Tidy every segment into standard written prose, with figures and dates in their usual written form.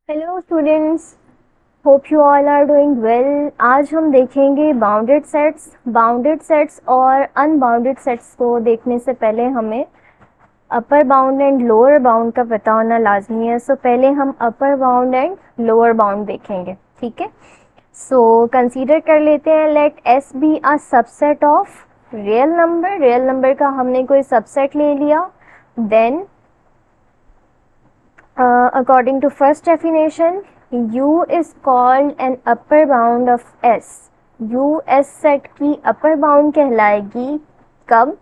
Hello students, hope you all are doing well. आज हम देखेंगे बाउंडेड सेट्स और अनबाउंडेड सेट्स को देखने से पहले हमें upper bound and lower bound का पता होना लाजमी है। सो पहले हम upper bound and lower bound देखेंगे, ठीक है। सो कंसीडर कर लेते हैं, let S be a subset of real number का हमने कोई सबसेट ले लिया। Then according to first definition, U is called an upper bound of S. U S set की अपर बाउंड कहलाएगी कब?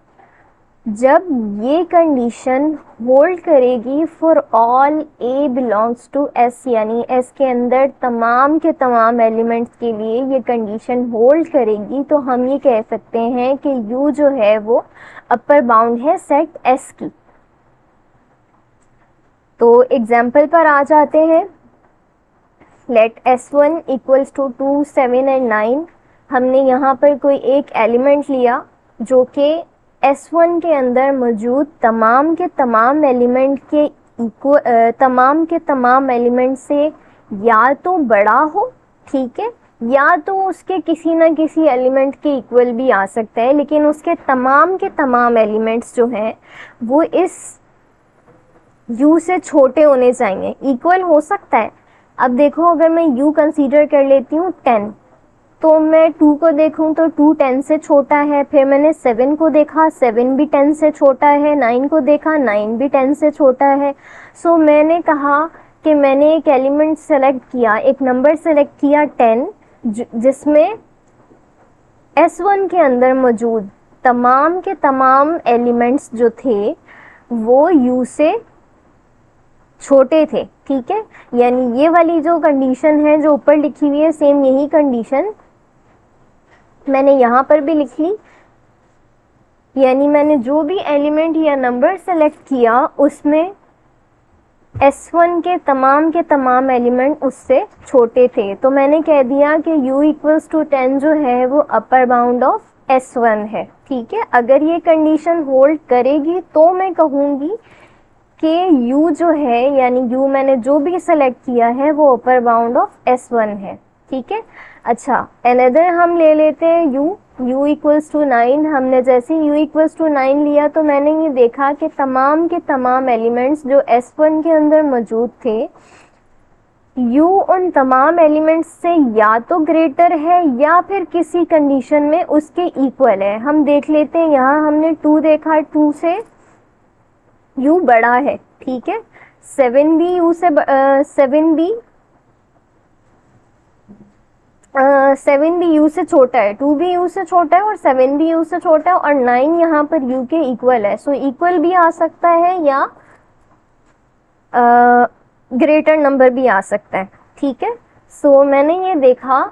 जब ये कंडीशन होल्ड करेगी for all A belongs to S, यानी S के अंदर तमाम के तमाम एलिमेंट्स के लिए ये कंडीशन होल्ड करेगी, तो हम ये कह सकते हैं कि U जो है वो अपर बाउंड है सेट S की। तो एग्जाम्पल पर आ जाते हैं। Let S1 equals to 2, 7 and 9। हमने यहाँ पर कोई एक एलिमेंट लिया जो कि S1 के अंदर मौजूद तमाम के तमाम एलिमेंट के तमाम एलिमेंट से या तो बड़ा हो, ठीक है, या तो उसके किसी ना किसी एलिमेंट के इक्वल भी आ सकता है, लेकिन उसके तमाम के तमाम एलिमेंट्स जो हैं वो इस u से छोटे होने चाहिए। इक्वल हो सकता है। अब देखो, अगर मैं u कंसीडर कर लेती हूँ 10, तो मैं 2 को देखूं तो 2 10 से छोटा है। फिर मैंने 7 को देखा, 7 भी 10 से छोटा है। 9 को देखा, 9 भी 10 से छोटा है। सो मैंने कहा कि मैंने एक एलिमेंट सेलेक्ट किया, एक नंबर सेलेक्ट किया 10, जिसमें S1 के अंदर मौजूद तमाम के तमाम एलिमेंट्स जो थे वो u से छोटे थे, ठीक है। यानी ये वाली जो कंडीशन है जो ऊपर लिखी हुई है, सेम यही कंडीशन मैंने यहाँ पर भी लिख ली। यानी मैंने जो भी एलिमेंट या नंबर सेलेक्ट किया उसमें S1 के तमाम एलिमेंट उससे छोटे थे, तो मैंने कह दिया कि u इक्वल्स टू 10 जो है वो अपर बाउंड ऑफ S1 है, ठीक है। अगर ये कंडीशन होल्ड करेगी तो मैं कहूँगी कि u जो है, यानी u मैंने जो भी सेलेक्ट किया है वो अपर बाउंड ऑफ S1 है, ठीक है। अच्छा, अनदर हम ले लेते हैं u इक्वल्स टू 9। हमने जैसे u इक्वल्स टू 9 लिया तो मैंने ये देखा कि तमाम के तमाम एलिमेंट्स जो S1 के अंदर मौजूद थे, u उन तमाम एलिमेंट्स से या तो ग्रेटर है या फिर किसी कंडीशन में उसके इक्वल है। हम देख लेते हैं, यहाँ हमने 2 देखा, 2 से u बड़ा है, ठीक है। 7 भी u से 7 भी u से छोटा है, 2 भी u से छोटा है और 7 भी u से छोटा है, और 9 यहाँ पर u के इक्वल है। सो इक्वल भी आ सकता है या ग्रेटर नंबर भी आ सकता है, ठीक है। सो मैंने ये देखा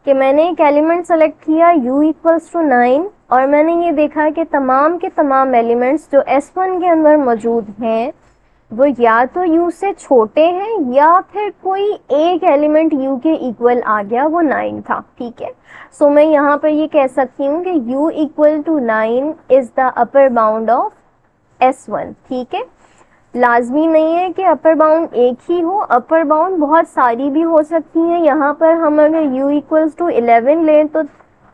कि मैंने एक एलिमेंट सेलेक्ट किया u इक्वल्स टू 9, और मैंने ये देखा कि तमाम के तमाम एलिमेंट्स जो S1 के अंदर मौजूद हैं वो या तो u से छोटे हैं या फिर कोई एक एलिमेंट u के इक्वल आ गया, वो 9 था, ठीक है। सो मैं यहाँ पर ये कह सकती हूँ कि u equal to 9 is the upper bound of S1, ठीक है। लाजमी नहीं है कि अपर बाउंड एक ही हो, अपर बाउंड बहुत सारी भी हो सकती हैं। यहाँ पर हम अगर u इक्वल्स टू 11 लें तो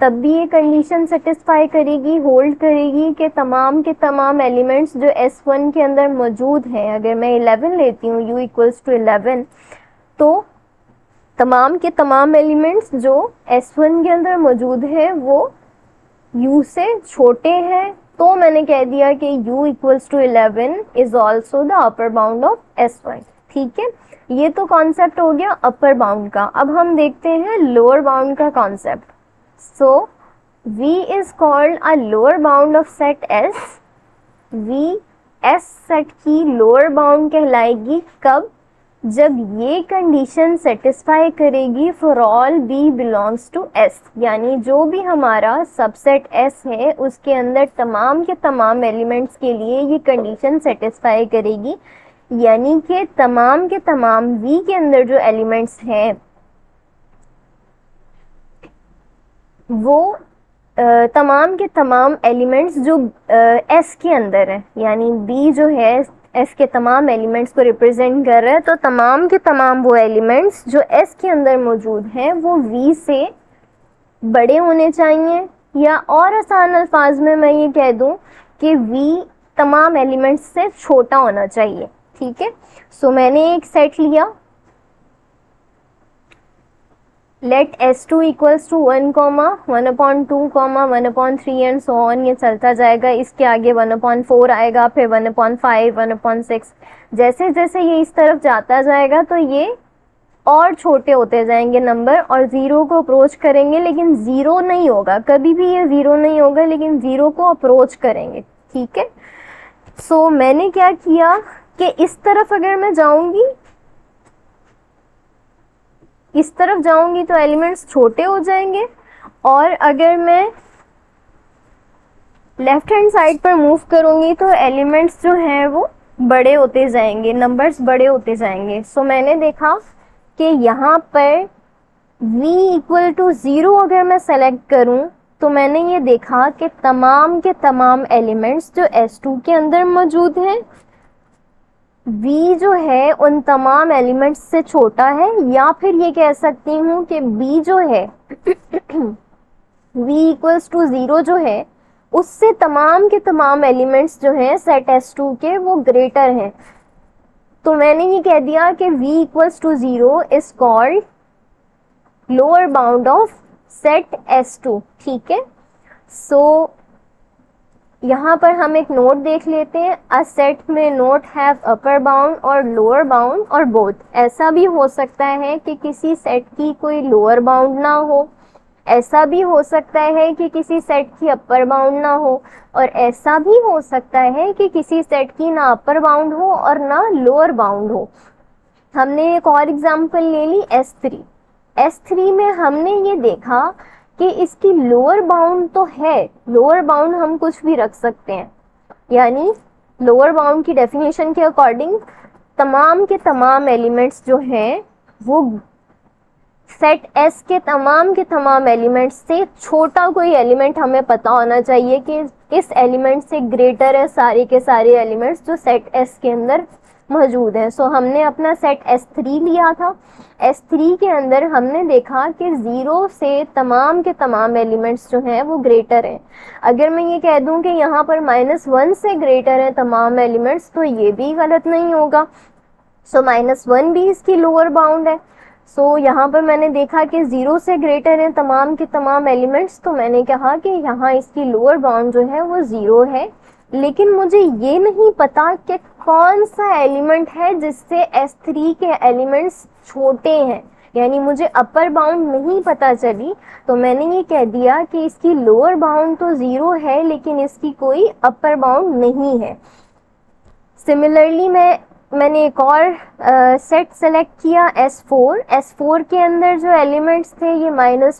तब भी ये कंडीशन सेटिस्फाई करेगी, होल्ड करेगी कि तमाम के तमाम एलिमेंट्स जो S1 के अंदर मौजूद हैं, अगर मैं 11 लेती हूँ u इक्वल्स टू 11, तो तमाम के तमाम एलिमेंट्स जो S1 के अंदर मौजूद हैं वो u से छोटे हैं, तो मैंने कह दिया कि u equals to 11 is also the upper bound of S1, ठीक है। ये तो कॉन्सेप्ट हो गया अपर बाउंड का। अब हम देखते हैं लोअर बाउंड का concept. So v is called a lower bound of set S। v S set की लोअर बाउंड कहलाएगी कब? जब ये कंडीशन सेटिस्फाई करेगी for all b belongs to S, यानी जो भी हमारा सबसेट S है उसके अंदर तमाम के तमाम एलिमेंट्स के लिए ये कंडीशन सेटिस्फाई करेगी, यानी कि तमाम के तमाम v के अंदर जो एलिमेंट्स हैं वो तमाम के तमाम एलिमेंट्स जो S के अंदर है, यानी b जो है S के तमाम एलिमेंट्स को रिप्रेजेंट कर रहा है, तो तमाम के तमाम वो एलिमेंट्स जो S के अंदर मौजूद हैं वो V से बड़े होने चाहिए, या और आसान अल्फाज में मैं ये कह दूं कि V तमाम एलिमेंट्स से छोटा होना चाहिए। ठीक है, सो मैंने एक सेट लिया, let S2 equals to 1, 1/2, 1/3 and so on, ये चलता जाएगा। इसके आगे 1/4 आएगा, फिर 1/5, 1/6, जैसे जैसे ये इस तरफ जाता जाएगा तो ये और छोटे होते जाएंगे नंबर, और जीरो को अप्रोच करेंगे, लेकिन जीरो नहीं होगा, कभी भी ये जीरो नहीं होगा, लेकिन जीरो को अप्रोच करेंगे। ठीक है, सो मैंने क्या किया कि इस तरफ अगर मैं जाऊंगी, इस तरफ जाऊंगी तो एलिमेंट्स छोटे हो जाएंगे, और अगर मैं लेफ्ट हैंड साइड पर मूव करूंगी तो एलिमेंट्स जो हैं वो बड़े होते जाएंगे, नंबर्स बड़े होते जाएंगे। सो मैंने देखा कि यहाँ पर v इक्वल टू 0 अगर मैं सेलेक्ट करूं तो मैंने ये देखा कि तमाम के तमाम एलिमेंट्स जो S2 के अंदर मौजूद हैं, v जो है उन तमाम एलिमेंट्स से छोटा है, या फिर ये कह सकती हूँ कि b जो है v इक्वल्स टू 0 जो है उससे तमाम के तमाम एलिमेंट्स जो हैं सेट S2 के वो ग्रेटर हैं। तो मैंने ये कह दिया कि v equals to 0 is called lower bound of set S2। ठीक है, सो यहाँ पर हम एक नोट देख लेते हैं, अ सेट में नोट हैव अपर बाउंड और लोअर बाउंड और बोथ। ऐसा भी हो सकता है कि किसी सेट की कोई लोअर बाउंड ना हो, ऐसा भी हो सकता है कि किसी सेट की अपर बाउंड ना हो, और ऐसा भी हो सकता है कि किसी सेट की ना अपर बाउंड हो और ना लोअर बाउंड हो। हमने एक और एग्जांपल ले ली S3। S3 में हमने ये देखा कि इसकी लोअर बाउंड तो है, लोअर बाउंड हम कुछ भी रख सकते हैं, यानी लोअर बाउंड की डेफिनेशन के अकॉर्डिंग तमाम के तमाम एलिमेंट्स जो हैं वो सेट S के तमाम एलिमेंट्स से छोटा कोई एलिमेंट हमें पता होना चाहिए कि इस एलिमेंट से ग्रेटर है सारे के सारे एलिमेंट्स जो सेट S के अंदर मौजूद हैं। सो हमने अपना सेट S3 लिया था, S3 के अंदर हमने देखा कि 0 से तमाम के तमाम एलिमेंट्स जो हैं वो ग्रेटर हैं। अगर मैं ये कह दूं कि यहाँ पर -1 से ग्रेटर है तमाम एलिमेंट्स तो ये भी गलत नहीं होगा। सो -1 भी इसकी लोअर बाउंड है। सो यहाँ पर मैंने देखा कि 0 से ग्रेटर है तमाम के तमाम एलिमेंट्स, तो मैंने कहा कि यहाँ इसकी लोअर बाउंड जो है वो 0 है, लेकिन मुझे ये नहीं पता कि कौन सा एलिमेंट है जिससे S3 के एलिमेंट्स छोटे हैं, यानी मुझे अपर बाउंड नहीं पता चली, तो मैंने ये कह दिया कि इसकी लोअर बाउंड तो 0 है लेकिन इसकी कोई अपर बाउंड नहीं है। सिमिलरली मैंने एक और सेट सेलेक्ट किया S4। S4 के अंदर जो एलिमेंट्स थे ये -1,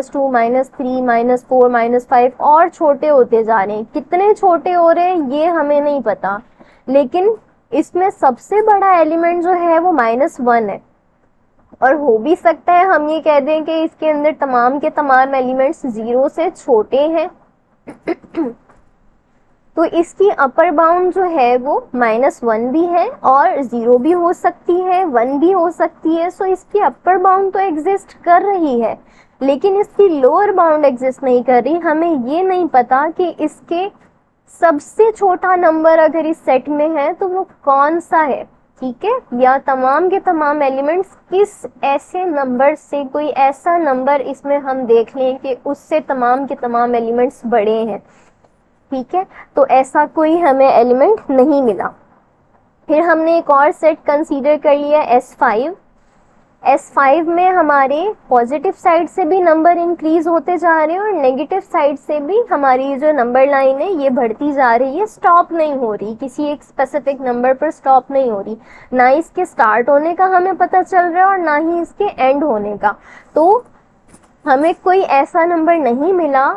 -2, -3, -4, -5 और छोटे होते जा रहे हैं। कितने छोटे हो रहे हैं ये हमें नहीं पता, लेकिन इसमें सबसे बड़ा एलिमेंट जो है वो -1 है, और हो भी सकता है हम ये कह दें कि इसके अंदर तमाम के तमाम एलिमेंट्स 0 से छोटे हैं तो इसकी अपर बाउंड जो है वो -1 भी है और 0 भी हो सकती है, 1 भी हो सकती है। सो इसकी अपर बाउंड तो एग्जिस्ट कर रही है, लेकिन इसकी लोअर बाउंड एग्जिस्ट नहीं कर रही। हमें ये नहीं पता कि इसके सबसे छोटा नंबर अगर इस सेट में है तो वो कौन सा है, ठीक है, या तमाम के तमाम एलिमेंट्स किस ऐसे नंबर से, कोई ऐसा नंबर इसमें हम देख लें कि उससे तमाम के तमाम एलिमेंट्स बड़े हैं, ठीक है। तो ऐसा कोई हमें एलिमेंट नहीं मिला। फिर हमने एक और सेट कंसीडर कर लिया S5। S5 में हमारे पॉजिटिव साइड से भी नंबर इंक्रीज होते जा रहे हैं और नेगेटिव साइड से भी हमारी जो नंबर लाइन है ये बढ़ती जा रही है, स्टॉप नहीं हो रही, किसी एक स्पेसिफिक नंबर पर स्टॉप नहीं हो रही, ना इसके स्टार्ट होने का हमें पता चल रहा है और ना ही इसके एंड होने का। तो हमें कोई ऐसा नंबर नहीं मिला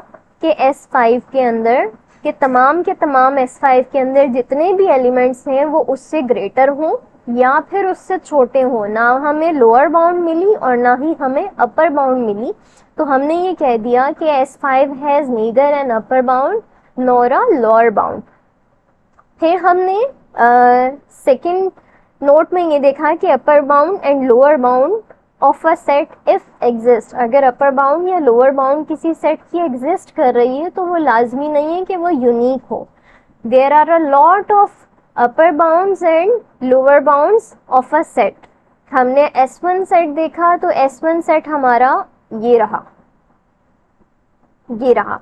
कि S5 के अंदर के तमाम S5 के अंदर जितने भी एलिमेंट्स हैं वो उससे ग्रेटर हों या फिर उससे छोटे हों। ना हमें लोअर बाउंड मिली और ना ही हमें अपर बाउंड मिली। तो हमने ये कह दिया कि S5 has neither N upper bound nor a lower bound. फिर हमने सेकंड नोट में ये देखा कि अपर bound and lower bound of a set if exist, अगर अपर बाउंड या लोअर बाउंड किसी सेट की एग्जिस्ट कर रही है तो वो लाजमी नहीं है कि वो यूनिक हो। There are a lot of upper bounds and lower bounds of a set. हमने S1 सेट देखा तो S1 सेट हमारा ये रहा, ये रहा।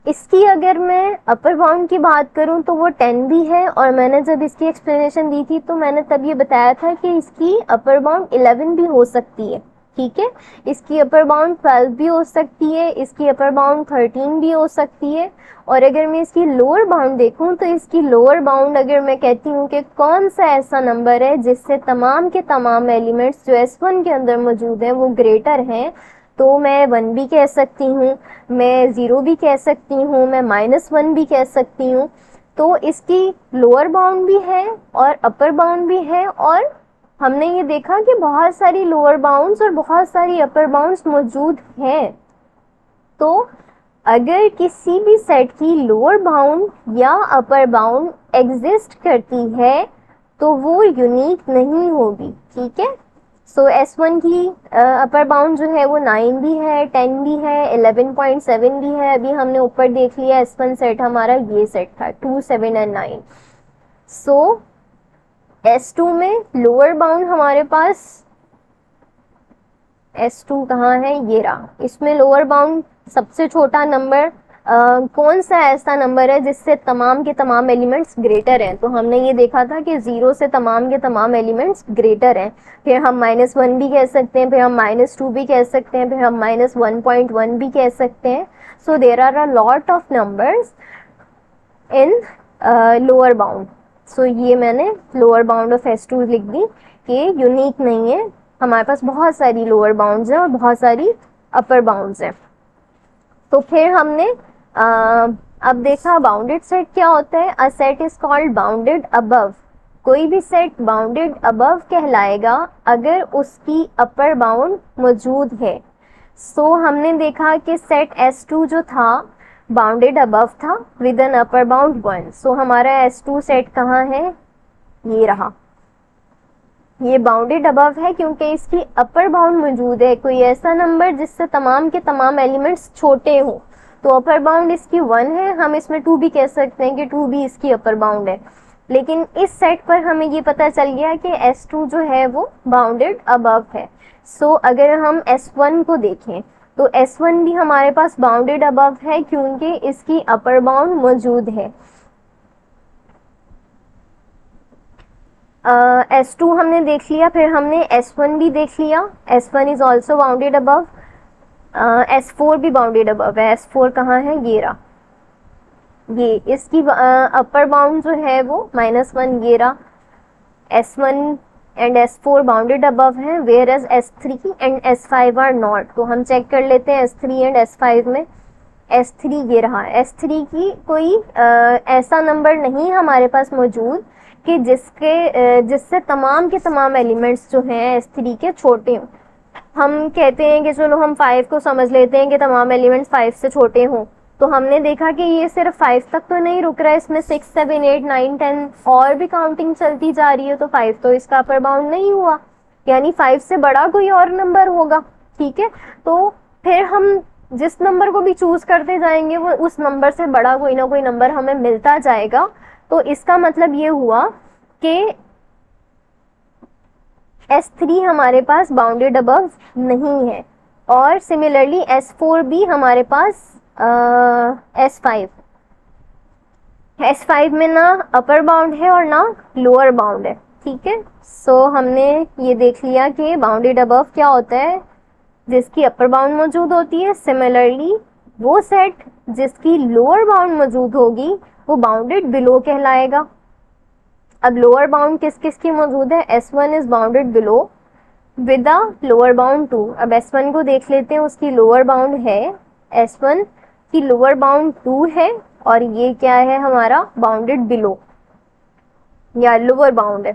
इसकी अगर मैं अपर बाउंड की बात करूं तो वो 10 भी है, और मैंने जब इसकी एक्सप्लेनेशन दी थी तो मैंने तब ये बताया था कि इसकी अपर बाउंड 11 भी हो सकती है, ठीक है। इसकी अपर बाउंड 12 भी हो सकती है, इसकी अपर बाउंड 13 भी हो सकती है। और अगर मैं इसकी लोअर बाउंड देखूं तो इसकी लोअर बाउंड अगर मैं कहती हूँ कि कौन सा ऐसा नंबर है जिससे तमाम के तमाम एलिमेंट्स जो S1 के अंदर मौजूद हैं वो ग्रेटर हैं, तो मैं 1 भी कह सकती हूँ, मैं 0 भी कह सकती हूँ, मैं -1 भी कह सकती हूँ। तो इसकी लोअर बाउंड भी है और अपर बाउंड भी है, और हमने ये देखा कि बहुत सारी लोअर बाउंड्स और बहुत सारी अपर बाउंड्स मौजूद हैं। तो अगर किसी भी सेट की लोअर बाउंड या अपर बाउंड एग्जिस्ट करती है तो वो यूनिक नहीं होगी, ठीक है। सो S1 की अपर बाउंड जो है वो 9 भी है, 10 भी है, 11.7 भी है। अभी हमने ऊपर देख लिया S1 सेट हमारा ये सेट था 2, 7 एंड 9। सो S2 में लोअर बाउंड हमारे पास S2 कहाँ है, ये रहा। इसमें लोअर बाउंड सबसे छोटा नंबर कौन सा ऐसा नंबर है जिससे तमाम के तमाम एलिमेंट्स ग्रेटर हैं, तो हमने ये देखा था कि 0 से तमाम के तमाम एलिमेंट्स ग्रेटर हैं। फिर हम -1 भी कह सकते हैं, फिर हम -2 भी कह सकते हैं, फिर हम -1.1 भी कह सकते हैं। So there are a lot of numbers in lower bound. So ये मैंने लोअर बाउंड ऑफ S2 लिख दी कि यूनिक नहीं है, हमारे पास बहुत सारी लोअर बाउंड्स हैं और बहुत सारी अपर बाउंड्स हैं। तो फिर हमने अब देखा बाउंडेड सेट क्या होता है। A set is called bounded above. कोई भी सेट बाउंडेड अबव कहलाएगा अगर उसकी अपर बाउंड मौजूद है। सो हमने देखा कि सेट S2 जो था बाउंडेड अबव था विद एन अपर बाउंड 1। सो हमारा S2 सेट कहाँ है, ये रहा। ये बाउंडेड अबव है क्योंकि इसकी अपर बाउंड मौजूद है, कोई ऐसा नंबर जिससे तमाम के तमाम एलिमेंट्स छोटे हों, तो अपर बाउंड इसकी 1 है। हम इसमें 2 भी कह सकते हैं कि 2 भी इसकी अपर बाउंड है। लेकिन इस सेट पर हमें ये पता चल गया कि S2 जो है वो बाउंडेड अबव है। सो अगर हम S1 को देखें तो S1 भी हमारे पास बाउंडेड अबव है क्योंकि इसकी अपर बाउंड मौजूद है। S2 हमने देख लिया, फिर हमने S1 भी देख लिया। S1 is also bounded above. S4 भी बाउंडेड अबव है। S4 कहाँ है, ये रहा। ये इसकी अपर बाउंड जो है वो -1, ये रहा। S1 and S4 bounded above हैं, whereas S3 and S5 are not. तो हम चेक कर लेते हैं S3 एंड S5 में। S3 ये रहा। S3 की कोई ऐसा नंबर नहीं हमारे पास मौजूद कि जिससे तमाम के तमाम एलिमेंट्स जो हैं S3 के छोटे हों। हम कहते हैं कि चलो हम 5 को समझ लेते हैं कि तमाम एलिमेंट्स 5 से छोटे हों, तो हमने देखा कि ये सिर्फ 5 तक तो नहीं रुक रहा है, इसमें 6, 7, 8, 9, 10 और भी काउंटिंग चलती जा रही है, तो 5 तो इसका अपर बाउंड नहीं हुआ, यानी 5 से बड़ा कोई और नंबर होगा, ठीक है। तो फिर हम जिस नंबर को भी चूज करते जाएंगे वो उस नंबर से बड़ा कोई ना कोई नंबर हमें मिलता जाएगा। तो इसका मतलब ये हुआ कि S3 हमारे पास बाउंडेड अबव नहीं है, और सिमिलरली S4 भी हमारे पास S5 में ना अपर बाउंड है और ना लोअर बाउंड है, ठीक है। सो हमने ये देख लिया कि बाउंडेड अबव क्या होता है, जिसकी अपर बाउंड मौजूद होती है। सिमिलरली वो सेट जिसकी लोअर बाउंड मौजूद होगी वो बाउंडेड बिलो कहलाएगा। अब लोअर बाउंड किस किस की मौजूद है, S1 is bounded below with a lower bound 2। अब S1 को देख लेते हैं, उसकी लोअर बाउंड है, S1 की लोअर बाउंड 2 है, और ये क्या है हमारा बाउंडेड बिलो या लोअर बाउंड है,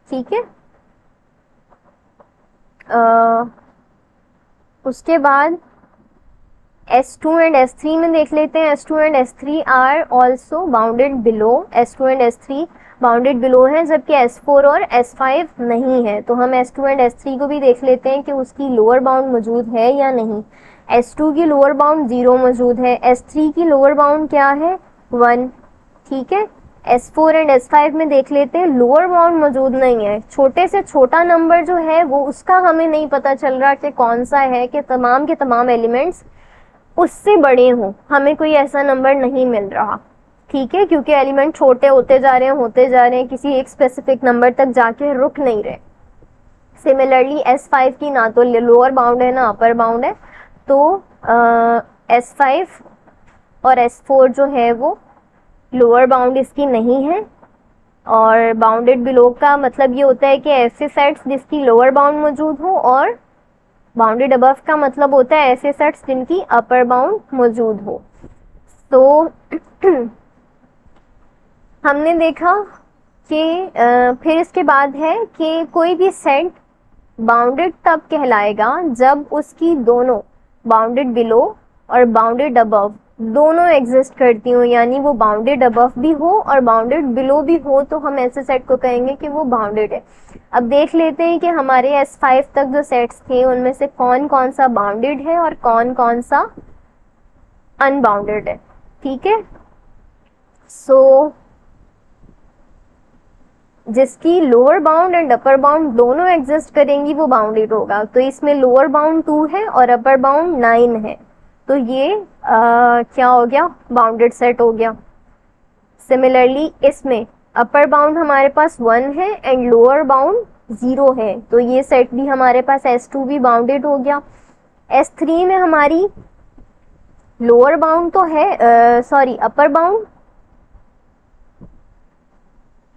ठीक है। उसके बाद S2 एंड S3 में देख लेते हैं। S2 and S3 are also bounded below, S2 and S3 bounded below है, जबकि S4 और S5 नहीं है। तो हम S2 एंड S3 को भी देख लेते हैं कि उसकी लोअर बाउंड मौजूद है या नहीं। S2 की लोअर बाउंड 0 मौजूद है, S3 की लोअर बाउंड क्या है 1, ठीक है। S4 एंड S5 में देख लेते हैं, लोअर बाउंड मौजूद नहीं है। छोटे से छोटा नंबर जो है वो उसका हमें नहीं पता चल रहा कि कौन सा है, कि तमाम के तमाम एलिमेंट्स उससे बड़े हों, हमें कोई ऐसा नंबर नहीं मिल रहा, ठीक है, क्योंकि एलिमेंट छोटे होते जा रहे हैं, होते जा रहे हैं, किसी एक स्पेसिफिक नंबर तक जाके रुक नहीं रहे। सिमिलरली S5 की ना तो लोअर बाउंड है ना अपर बाउंड है, तो S5 और S4 जो है वो लोअर बाउंड इसकी नहीं है। और बाउंडेड बिलो का मतलब ये होता है कि ऐसे सेट्स जिसकी लोअर बाउंड मौजूद हो, और बाउंडेड अबव का मतलब होता है ऐसे सेट्स जिनकी अपर बाउंड मौजूद हो। तो हमने देखा कि फिर इसके बाद है कि कोई भी सेट बाउंडेड तब कहलाएगा जब उसकी दोनों बाउंडेड बिलो और बाउंडेड अबव दोनों एग्जिस्ट करती हो, यानी वो बाउंडेड अबव भी हो और बाउंडेड बिलो भी हो, तो हम ऐसे सेट को कहेंगे कि वो बाउंडेड है। अब देख लेते हैं कि हमारे S5 तक जो सेट्स थे उनमें से कौन कौन सा बाउंडेड है और कौन कौन सा अनबाउंडेड है, ठीक है। सो जिसकी lower bound and upper bound दोनों एग्जिस्ट करेंगी वो बाउंडेड होगा। तो इसमें लोअर बाउंड 2 है और अपर बाउंड 9 है, तो ये क्या हो गया, बाउंडेड सेट हो गया। सिमिलरली इसमें अपर बाउंड हमारे पास 1 है एंड लोअर बाउंड 0 है, तो ये सेट भी हमारे पास S2 भी बाउंडेड हो गया। S3 में हमारी लोअर बाउंड तो है, सॉरी अपर बाउंड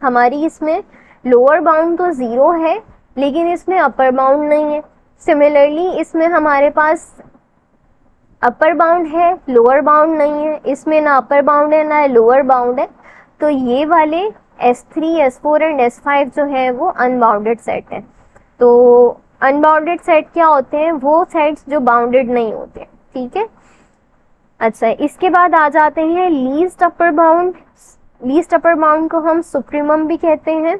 हमारी, इसमें लोअर बाउंड तो 0 है लेकिन इसमें अपर बाउंड नहीं है। सिमिलरली इसमें हमारे पास अपर बाउंड है, लोअर बाउंड नहीं है, इसमें ना अपर बाउंड है ना लोअर बाउंड है, तो ये वाले S3, S4 एंड S5 जो है वो अनबाउंडेड सेट है। तो अनबाउंडेड सेट क्या होते हैं, वो सेट्स जो बाउंडेड नहीं होते, ठीक है। अच्छा, इसके बाद आ जाते हैं least upper bound. Least upper bound को हम सुप्रीमम भी कहते हैं।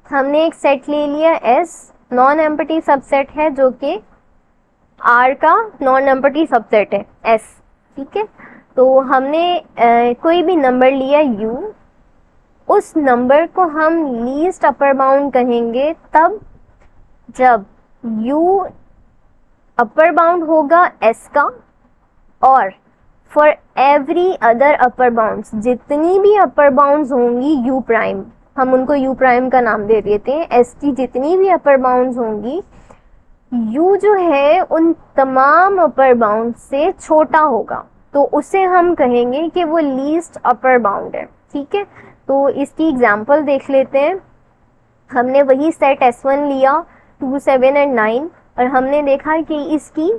हमने एक सेट ले लिया S, नॉन एम्प्टी सबसेट है जो कि R का नॉन एम्प्टी सबसेट है S, ठीक है। तो हमने कोई भी नंबर लिया U, उस नंबर को हम लीस्ट अपर बाउंड कहेंगे तब जब U अपर बाउंड होगा S का, और for every other upper bounds, जितनी भी अपर बाउंड्स होंगी U प्राइम, हम उनको U प्राइम का नाम दे देते हैं, S की जितनी भी अपर बाउंड्स होंगी, U जो है उन तमाम अपर बाउंड से छोटा होगा, तो उसे हम कहेंगे कि वो लीस्ट अपर बाउंड है, ठीक है। तो इसकी एग्जांपल देख लेते हैं। हमने वही सेट S1 लिया 2, 7 एंड 9, और हमने देखा कि इसकी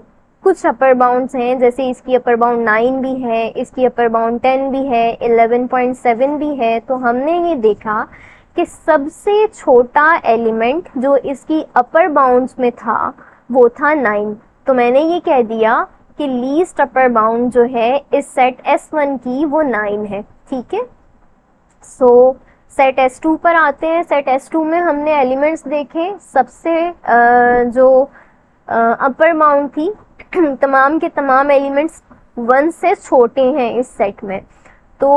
कुछ अपर बाउंड्स हैं, जैसे इसकी अपर बाउंड 9 भी है, इसकी अपर बाउंड 10 भी है, 11.7 भी है। तो हमने ये देखा कि सबसे छोटा एलिमेंट जो इसकी अपर बाउंड्स में था वो था 9। तो मैंने ये कह दिया कि लीस्ट अपर बाउंड जो है इस सेट S1 की वो 9 है, ठीक है। सो सेट S2 पर आते हैं। सेट S2 में हमने एलिमेंट्स देखे, सबसे जो अपर बाउंड थी तमाम के तमाम एलिमेंट्स 1 से छोटे हैं इस सेट में। तो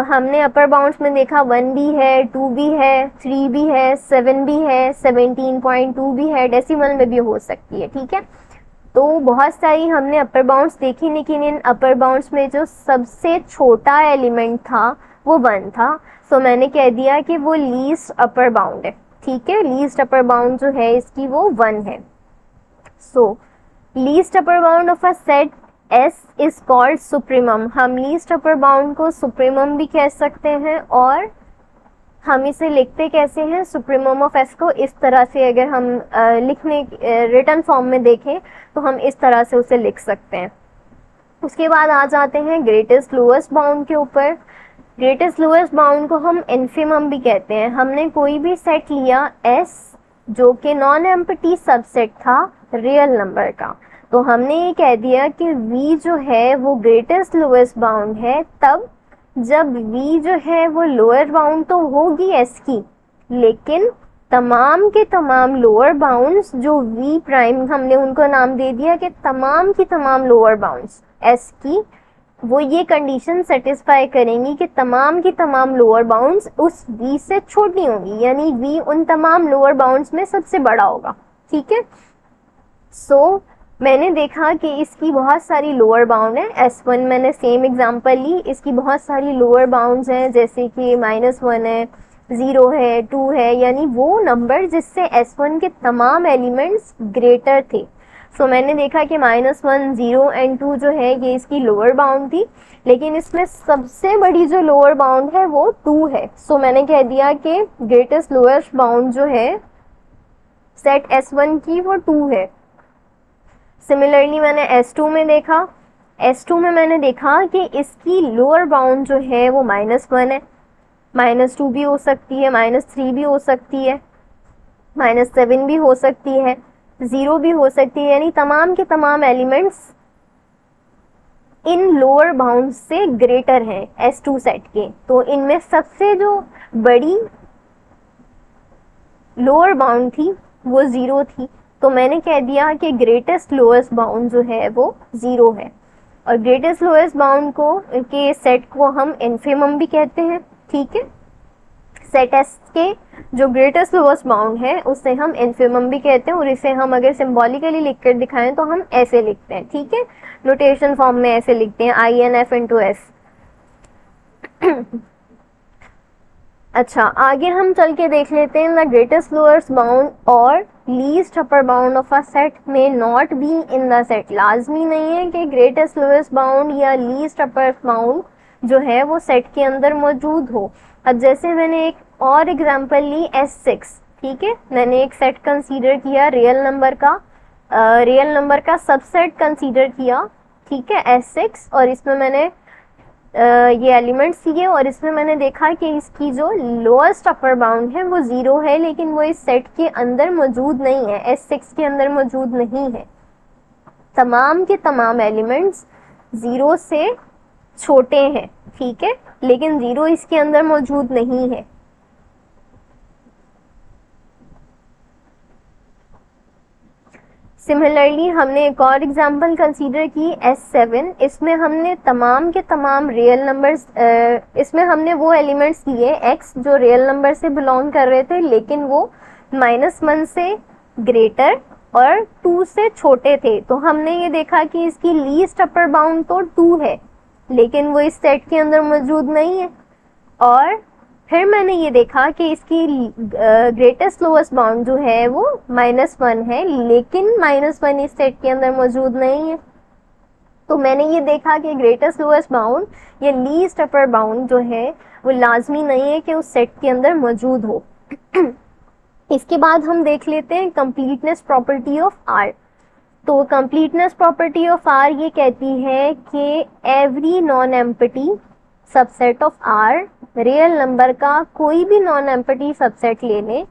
हमने अपर बाउंड्स में देखा 1 भी है, 2 भी है, 3 भी है, 7 भी है, 17.2 भी है, डेसिमल में भी हो सकती है, ठीक है। तो बहुत सारी हमने अपर बाउंड्स देखी, लेकिन इन अपर बाउंड्स में जो सबसे छोटा एलिमेंट था वो 1 था। सो मैंने कह दिया कि वो लीस्ट अपर बाउंड है, ठीक है। लीस्ट अपर बाउंड जो है इसकी वो 1 है। So least upper bound of a set S is called supremum. हम लीस्ट अपर बाउंड को सुप्रीमम भी कह सकते हैं, और हम इसे लिखते कैसे हैं, सुप्रीमम ऑफ S को इस तरह से, अगर हम लिखने रिटन फॉर्म में देखें तो हम इस तरह से उसे लिख सकते हैं। उसके बाद आ जाते हैं ग्रेटेस्ट लोएस्ट बाउंड के ऊपर। ग्रेटेस्ट लोएस्ट बाउंड को हम इन्फिमम भी कहते हैं। हमने कोई भी सेट लिया S जो कि नॉन एम्प्टी सबसेट था रियल नंबर का, तो हमने ये कह दिया कि v जो है वो ग्रेटेस्ट लोएस्ट बाउंड है तब जब v जो है वो लोअर बाउंड तो होगी s की, लेकिन तमाम के तमाम लोअर बाउंड्स जो v प्राइम, हमने उनको नाम दे दिया कि तमाम की तमाम लोअर बाउंड्स s की, वो ये कंडीशन सेटिस्फाई करेंगी कि तमाम की तमाम लोअर बाउंड्स उस v से छोटी होंगी, यानी v उन तमाम लोअर बाउंड्स में सबसे बड़ा होगा। ठीक है, सो मैंने देखा कि इसकी बहुत सारी लोअर बाउंड है। S1 मैंने सेम एग्जांपल ली, इसकी बहुत सारी लोअर बाउंड्स हैं, जैसे कि -1 है, 0 है, 2 है, यानी वो नंबर जिससे S1 के तमाम एलिमेंट्स ग्रेटर थे। सो मैंने देखा कि -1, 0 एंड 2 जो है ये इसकी लोअर बाउंड थी, लेकिन इसमें सबसे बड़ी जो लोअर बाउंड है वो 2 है। सो मैंने कह दिया कि ग्रेटेस्ट लोएस्ट बाउंड जो है सेट S1 की वो 2 है। सिमिलरली मैंने S2 में देखा, S2 में मैंने देखा कि इसकी लोअर बाउंड जो है वो -1 है, -2 भी हो सकती है, -3 भी हो सकती है, -7 भी हो सकती है, 0 भी हो सकती है, यानी तमाम के तमाम एलिमेंट्स इन लोअर बाउंड से ग्रेटर हैं S2 सेट के। तो इनमें सबसे जो बड़ी लोअर बाउंड थी वो 0 थी, तो मैंने कह दिया कि ग्रेटेस्ट लोएस्ट बाउंड जो है वो 0 है। और ग्रेटेस्ट लोएस्ट बाउंड को के सेट को हम इन्फिमम भी कहते हैं। ठीक है, सेट एस के जो ग्रेटेस्ट लोएस्ट बाउंड है उसे हम इन्फिमम भी कहते हैं, और इसे हम अगर सिंबॉलिकली लिख कर दिखाएं तो हम ऐसे लिखते हैं। ठीक है, नोटेशन फॉर्म में ऐसे लिखते हैं INF into S। अच्छा, आगे हम चल के देख लेते हैं द ग्रेटेस्ट लोएस्ट बाउंड और least upper bound of a set में not be in the set. लाजमी नहीं है कि ग्रेटेस्ट लोएस्ट बाउंड या लीस्ट अपर बाउंड जो है वो सेट के अंदर मौजूद हो। अब जैसे मैंने एक और एग्जांपल ली S6। ठीक है, मैंने एक सेट कंसीडर किया रियल नंबर का सबसेट कंसीडर किया। ठीक है, S6, और इसमें मैंने ये एलिमेंट्स लिए, और इसमें मैंने देखा कि इसकी जो लोएस्ट अपर बाउंड है वो 0 है, लेकिन वो इस सेट के अंदर मौजूद नहीं है, S6 के अंदर मौजूद नहीं है। तमाम के तमाम एलिमेंट्स 0 से छोटे हैं। ठीक है, लेकिन 0 इसके अंदर मौजूद नहीं है। सिमिलरली हमने एक और एग्जांपल कंसीडर की S7। इसमें हमने तमाम के तमाम रियल नंबर्स, इसमें हमने वो एलिमेंट्स लिए x जो रियल नंबर से बिलोंग कर रहे थे, लेकिन वो -1 से ग्रेटर और 2 से छोटे थे। तो हमने ये देखा कि इसकी लीस्ट अपर बाउंड तो 2 है, लेकिन वो इस सेट के अंदर मौजूद नहीं है। और फिर मैंने ये देखा कि इसकी ग्रेटेस्ट लोएस्ट बाउंड जो है वो -1 है, लेकिन -1 इस सेट के अंदर मौजूद नहीं है। तो मैंने ये देखा कि ग्रेटेस्ट लोएस्ट बाउंड या लीस्ट अपर बाउंड जो है वो लाजमी नहीं है कि उस सेट के अंदर मौजूद हो। इसके बाद हम देख लेते हैं कंप्लीटनेस प्रॉपर्टी ऑफ R। तो कंप्लीटनेस प्रॉपर्टी ऑफ R ये कहती है कि every non empty subset of R, real number का कोई भी नॉन एम्प्टी सबसेट ले लें,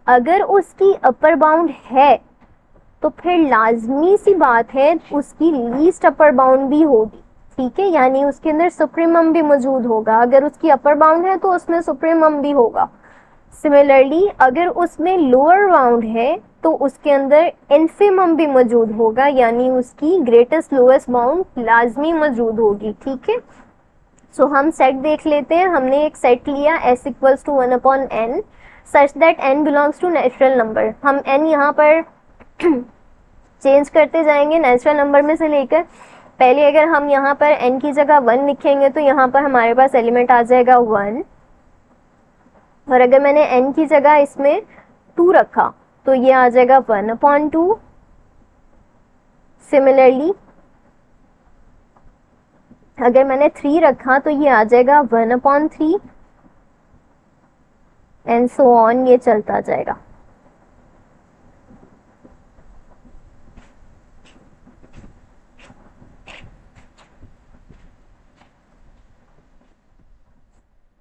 अगर उसकी अपर बाउंड है तो फिर लाजमी सी बात है उसकी लीस्ट अपर बाउंड भी होगी। ठीक है, यानी उसके अंदर सुप्रीमम भी मौजूद होगा। अगर उसकी अपर बाउंड है तो उसमें सुप्रीमम भी होगा। सिमिलरली अगर उसमें लोअर बाउंड है तो उसके अंदर इन्फिमम भी मौजूद होगा, यानी उसकी ग्रेटेस्ट लोएस्ट बाउंड लाजमी मौजूद होगी। ठीक है, सो हम सेट देख लेते हैं। हमने एक सेट लिया S equals to 1/n such that n belongs to natural number. हम n यहाँ पर चेंज करते जाएंगे नेचुरल नंबर में से लेकर। पहले अगर हम यहाँ पर n की जगह 1 लिखेंगे तो यहाँ पर हमारे पास एलिमेंट आ जाएगा 1, और अगर मैंने n की जगह इसमें 2 रखा तो ये आ जाएगा 1/2। सिमिलरली अगर मैंने 3 रखा तो ये आ जाएगा 1/3, एंड सो ऑन, ये चलता जाएगा।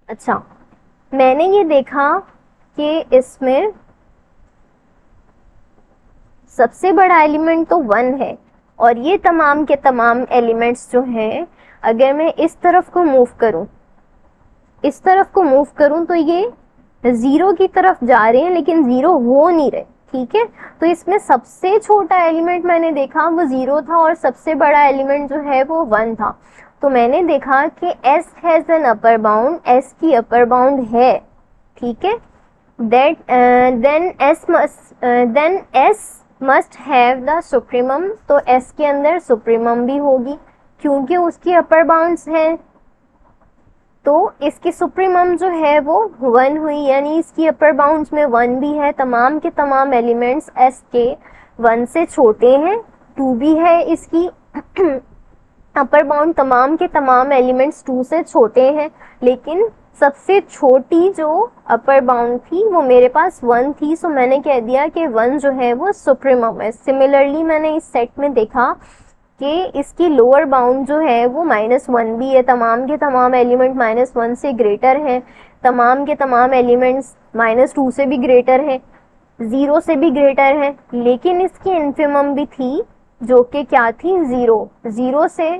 अच्छा, मैंने ये देखा कि इसमें सबसे बड़ा एलिमेंट तो 1 है, और ये तमाम के तमाम एलिमेंट्स जो हैं, अगर मैं इस तरफ को मूव करूं, इस तरफ को मूव करूं तो ये जीरो की तरफ जा रहे हैं लेकिन जीरो हो नहीं रहे, ठीक है। तो इसमें सबसे छोटा एलिमेंट मैंने देखा वो जीरो था और सबसे बड़ा एलिमेंट जो है वो वन था। तो मैंने देखा कि s has an upper bound, s की अपर बाउंड है, ठीक है। That then s must have the supremum, तो s के अंदर सुप्रीमम भी होगी क्योंकि उसकी अपर बाउंड्स हैं। तो इसकी सुप्रीमम जो है वो वन हुई, यानी इसकी अपर बाउंड्स में वन भी है। तमाम के तमाम एलिमेंट्स s के वन से छोटे हैं, टू भी है इसकी अपर बाउंड, तमाम के तमाम एलिमेंट्स टू से छोटे हैं, लेकिन सबसे छोटी जो अपर बाउंड थी वो मेरे पास वन थी। सो मैंने कह दिया कि वन जो है वो सुप्रीमम है। सिमिलरली मैंने इस सेट में देखा कि इसकी लोअर बाउंड जो है वो -1 भी है, तमाम के तमाम एलिमेंट -1 से ग्रेटर हैं, तमाम के तमाम एलिमेंट्स -2 से भी ग्रेटर हैं, 0 से भी ग्रेटर हैं, लेकिन इसकी इन्फिमम भी थी जो कि क्या थी, 0 से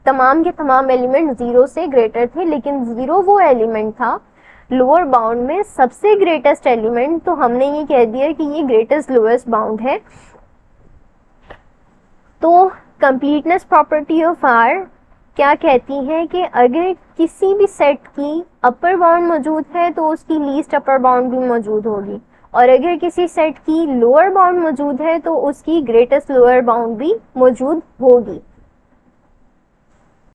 तमाम के तमाम एलिमेंट 0 से ग्रेटर थे, लेकिन 0 वो एलिमेंट था लोअर बाउंड में सबसे ग्रेटेस्ट एलिमेंट। तो हमने ये कह दिया कि ये ग्रेटेस्ट लोएस्ट बाउंड है। तो कंप्लीटनेस प्रॉपर्टी ऑफ आर क्या कहती है कि अगर किसी भी सेट की अपर बाउंड मौजूद है तो उसकी लीस्ट अपर बाउंड भी मौजूद होगी, और अगर किसी सेट की लोअर बाउंड मौजूद है तो उसकी ग्रेटेस्ट लोअर बाउंड भी मौजूद होगी।